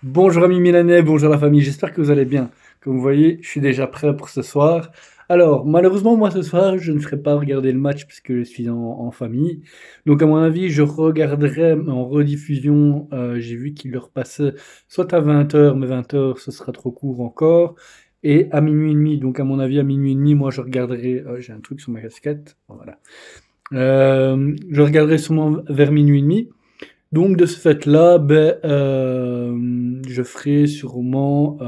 Bonjour amis milanais, bonjour la famille, j'espère que vous allez bien. Comme vous voyez, je suis déjà prêt pour ce soir. Alors, malheureusement, moi ce soir, je ne ferai pas regarder le match puisque je suis en famille. Donc, à mon avis, je regarderai en rediffusion. J'ai vu qu'il leur passait soit à 20 heures, mais 20 heures, ce sera trop court encore. Et à minuit et demi, donc à mon avis, à minuit et demi, moi je regarderai. J'ai un truc sur ma casquette. Voilà. Je regarderai sûrement vers minuit et demi. Donc de ce fait-là, je ferai sûrement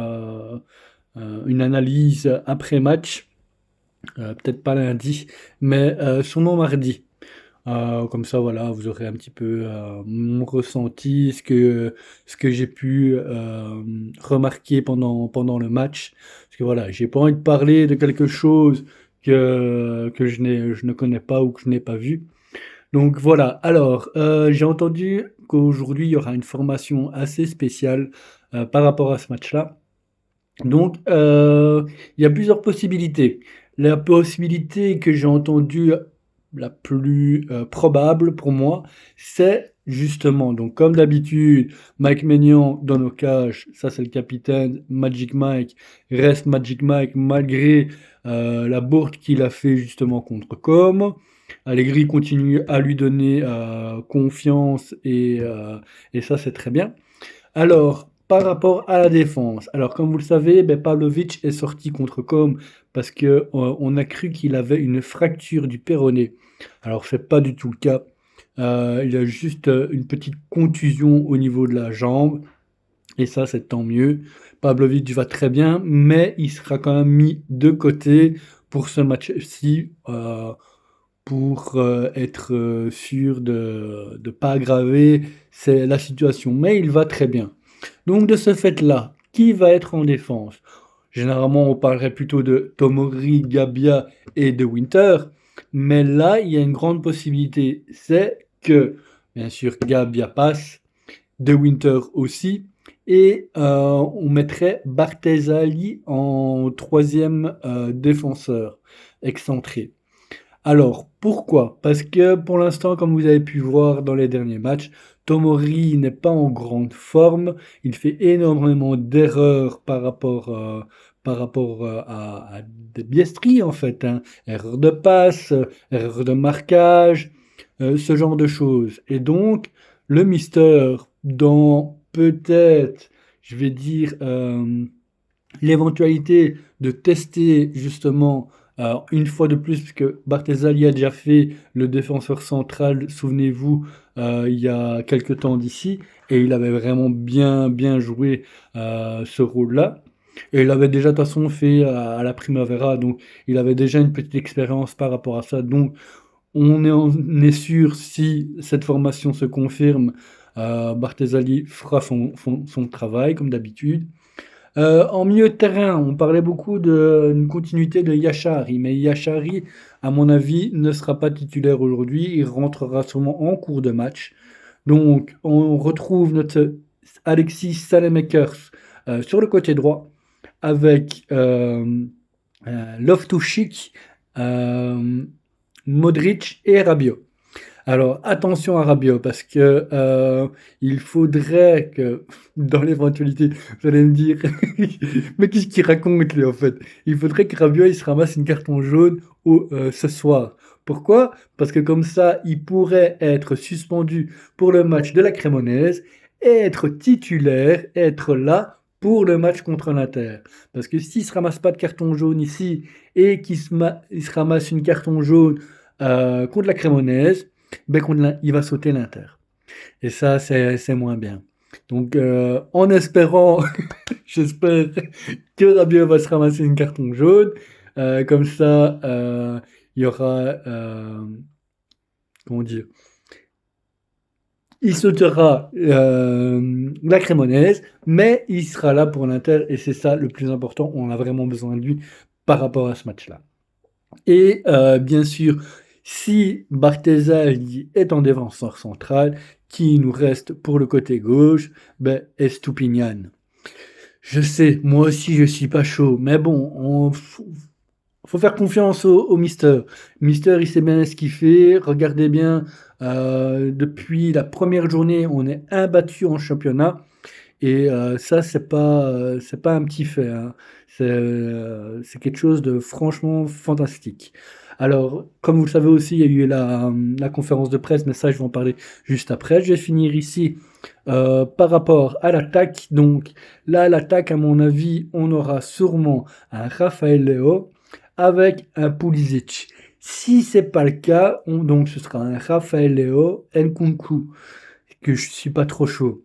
une analyse après match, peut-être pas lundi, mais sûrement mardi. Comme ça, voilà, vous aurez un petit peu mon ressenti, ce que j'ai pu remarquer pendant le match. Parce que voilà, j'ai pas envie de parler de quelque chose que je ne connais pas ou que je n'ai pas vu. Donc voilà, alors j'ai entendu qu'aujourd'hui il y aura une formation assez spéciale par rapport à ce match-là. Donc il y a plusieurs possibilités. La possibilité que j'ai entendue, la plus probable pour moi, c'est justement, donc comme d'habitude, Mike Maignan dans nos cages, ça c'est le capitaine, Magic Mike reste Magic Mike malgré la bourde qu'il a fait justement contre Com. Allegri continue à lui donner confiance et ça c'est très bien. Alors, par rapport à la défense, alors comme vous le savez, Pavlovic est sorti contre Com parce que on a cru qu'il avait une fracture du péroné. Alors c'est pas du tout le cas. Il a juste une petite contusion au niveau de la jambe et ça c'est tant mieux. Pavlovic va très bien, mais il sera quand même mis de côté pour ce match-ci. Pour être sûr de ne pas aggraver la situation. Mais il va très bien. Donc de ce fait-là, qui va être en défense? Généralement, on parlerait plutôt de Tomori, Gabia et de Winter. Mais là, il y a une grande possibilité. C'est que, bien sûr, Gabia passe, de Winter aussi. Et on mettrait Bartesali en troisième défenseur excentré. Alors, pourquoi? Parce que pour l'instant, comme vous avez pu voir dans les derniers matchs, Tomori n'est pas en grande forme. Il fait énormément d'erreurs par rapport à des biestries, en fait, hein. Erreurs de passe, erreurs de marquage, ce genre de choses. Et donc, le Mister, dans peut-être, je vais dire, l'éventualité de tester justement une fois de plus, puisque Barthez-Ali a déjà fait le défenseur central, souvenez-vous, il y a quelque temps d'ici, et il avait vraiment bien, bien joué ce rôle-là. Et il avait déjà de toute façon fait à la Primavera, donc il avait déjà une petite expérience par rapport à ça. Donc on est sûr, si cette formation se confirme, Barthez-Ali fera son travail comme d'habitude. En milieu de terrain, on parlait beaucoup d'une continuité de Yachari, mais Yachari, à mon avis, ne sera pas titulaire aujourd'hui. Il rentrera sûrement en cours de match. Donc, on retrouve notre Alexis Salemakers sur le côté droit avec Loftus-Cheek, euh, Modric et Rabiot. Alors attention à Rabiot parce que il faudrait que dans l'éventualité, vous allez me dire, mais qu'est-ce qu'il raconte lui en fait? Il faudrait que Rabiot il se ramasse une carton jaune ce soir. Pourquoi? Parce que comme ça, il pourrait être suspendu pour le match de la Crémonaise et être titulaire, être là pour le match contre l'Inter. Parce que s'il se ramasse pas de carton jaune ici et il se ramasse une carton jaune contre la Crémonaise, il va sauter l'Inter. Et ça, c'est moins bien. Donc, en espérant, j'espère que Rabiot va se ramasser une carton jaune. Comme ça, il y aura, comment dire, il sautera la Crémonaise, mais il sera là pour l'Inter et c'est ça le plus important. On a vraiment besoin de lui par rapport à ce match-là. Et bien sûr, si Barthez est en défenseur central, qui nous reste pour le côté gauche? Estupinian. Je sais, moi aussi je suis pas chaud, mais bon, faut faire confiance au Mister. Mister, il sait bien ce qu'il fait. Regardez bien, depuis la première journée, on est imbattu en championnat. et ça c'est pas un petit fait, hein. C'est quelque chose de franchement fantastique. Alors, comme vous le savez aussi, il y a eu la conférence de presse, mais ça je vais en parler juste après. Je vais finir ici, par rapport à l'attaque. Donc là, à l'attaque, à mon avis, on aura sûrement un Rafael Leao avec un Pulisic. Si c'est pas le cas, donc ce sera un Rafael Leao, Nkunku, que je suis pas trop chaud.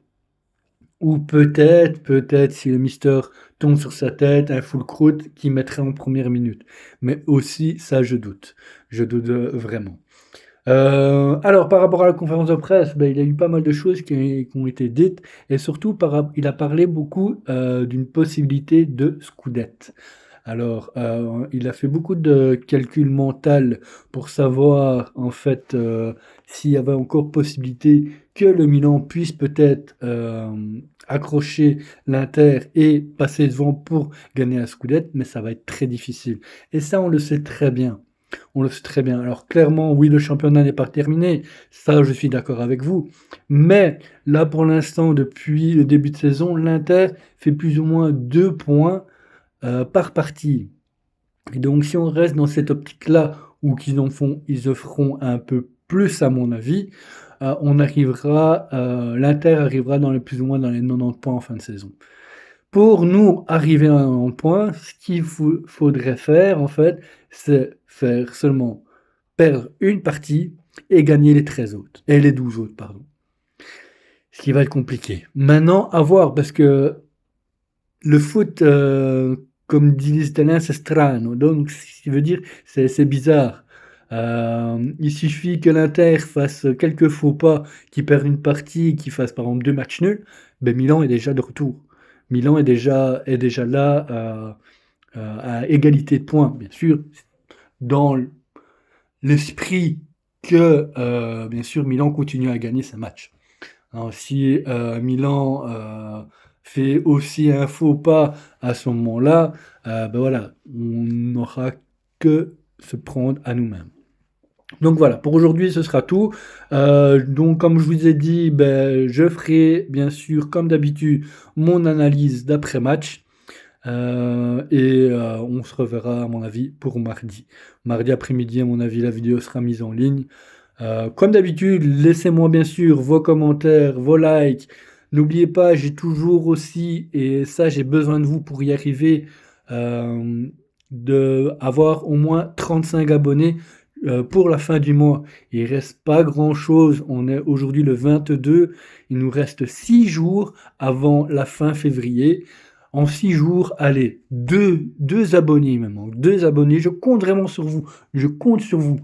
Ou peut-être si le Mister tombe sur sa tête, un Füllkrug qui mettrait en première minute. Mais aussi, ça, je doute. Je doute vraiment. Alors, par rapport à la conférence de presse, ben, il y a eu pas mal de choses qui ont été dites, et surtout, il a parlé beaucoup d'une possibilité de Scudetto. Alors, il a fait beaucoup de calculs mental pour savoir, en fait, s'il y avait encore possibilité que le Milan puisse peut-être accrocher l'Inter et passer devant pour gagner un Scudetto, mais ça va être très difficile. Et ça, on le sait très bien. On le sait très bien. Alors clairement, oui, le championnat n'est pas terminé, ça je suis d'accord avec vous. Mais là, pour l'instant, depuis le début de saison, l'Inter fait plus ou moins 2 points par partie. Et donc, si on reste dans cette optique-là, ou ils en feront un peu plus, à mon avis, l'Inter arrivera dans les plus ou moins dans les 90 points en fin de saison. Pour nous arriver à 90 points, ce qu'il faudrait faire, en fait, c'est faire seulement perdre une partie et gagner les 13 autres, et les 12 autres, pardon. Ce qui va être compliqué. Maintenant, à voir, parce que le foot, comme disent les Italiens, c'est strano, donc ce qui veut dire c'est bizarre. Il suffit que l'Inter fasse quelques faux pas, qu'il perd une partie, qu'il fasse par exemple 2 matchs nuls, ben Milan est déjà de retour. Milan est déjà là, à égalité de points, bien sûr, dans l'esprit que, bien sûr, Milan continue à gagner ses matchs. Alors si Milan fait aussi un faux pas à ce moment-là, ben voilà, on n'aura que se prendre à nous-mêmes. Donc voilà, pour aujourd'hui, ce sera tout. Donc comme je vous ai dit, ben, je ferai bien sûr, comme d'habitude, mon analyse d'après-match. On se reverra, à mon avis, pour mardi. Mardi après-midi, à mon avis, la vidéo sera mise en ligne. Comme d'habitude, laissez-moi bien sûr vos commentaires, vos likes. N'oubliez pas, j'ai toujours aussi, et ça j'ai besoin de vous pour y arriver, d'avoir au moins 35 abonnés pour la fin du mois. Il reste pas grand-chose, on est aujourd'hui le 22, il nous reste 6 jours avant la fin février. En 6 jours, allez, deux abonnés il me manque, 2 abonnés, je compte vraiment sur vous, je compte sur vous.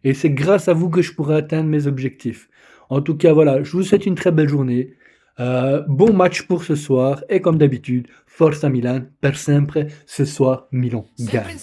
Et c'est grâce à vous que je pourrai atteindre mes objectifs. En tout cas, voilà, je vous souhaite une très belle journée. Bon match pour ce soir. Et comme d'habitude, Forza Milan, per sempre, ce soir, Milan gagne.